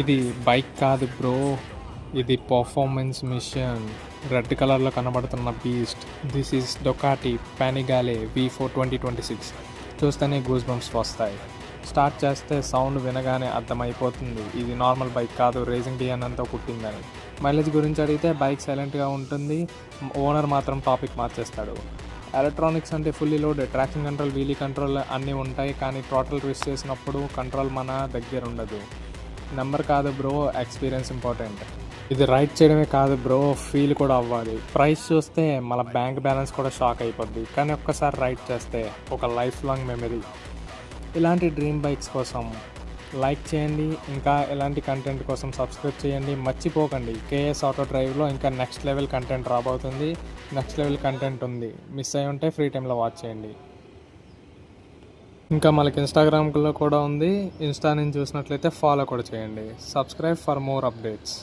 ఇది బైక్ కాదు బ్రో, ఇది పర్ఫార్మెన్స్ మిషన్. రెడ్ కలర్లో కనబడుతున్న beast. This is Ducati Panigale V4 2026. చూస్తేనే గూస్ బంప్స్ వస్తాయి. స్టార్ట్ చేస్తే సౌండ్ వినగానే అర్థమైపోతుంది ఇది నార్మల్ బైక్ కాదు, రేసింగ్ డిఎన్ఎతో పుట్టిందని. మైలేజ్ గురించి అడిగితే బైక్ సైలెంట్గా ఉంటుంది, ఓనర్ మాత్రం టాపిక్ మార్చేస్తాడు. ఎలక్ట్రానిక్స్ అంటే fully load, traction control, wheelie control అన్నీ ఉంటాయి, కానీ టోటల్ ట్విస్ట్ చేసినప్పుడు కంట్రోల్ మన దగ్గర ఉండదు. నెంబర్ కాదు బ్రో, ఎక్స్పీరియన్స్ ఇంపార్టెంట్. ఇది రైడ్ చేయడమే కాదు బ్రో, ఫీల్ కూడా అవ్వాలి. ప్రైస్ చూస్తే మన బ్యాంక్ బ్యాలెన్స్ కూడా షాక్ అయిపోద్ది, కానీ ఒక్కసారి రైడ్ చేస్తే ఒక లైఫ్ లాంగ్ మెమరీ. ఇలాంటి డ్రీమ్ బైక్స్ కోసం లైక్ చేయండి, ఇంకా ఇలాంటి కంటెంట్ కోసం సబ్స్క్రైబ్ చేయండి. మర్చిపోకండి, కేఎస్ ఆటో డ్రైవ్లో ఇంకా నెక్స్ట్ లెవెల్ కంటెంట్ రాబోతుంది. నెక్స్ట్ లెవెల్ కంటెంట్ ఉంది, మిస్ అయి ఉంటే ఫ్రీ టైంలో వాచ్ చేయండి. ఇంకా మనకి ఇన్స్టాగ్రామ్లో కూడా ఉంది, ఇన్స్టా నుంచి చూసినట్లయితే ఫాలో కూడా చేయండి. Subscribe for more updates.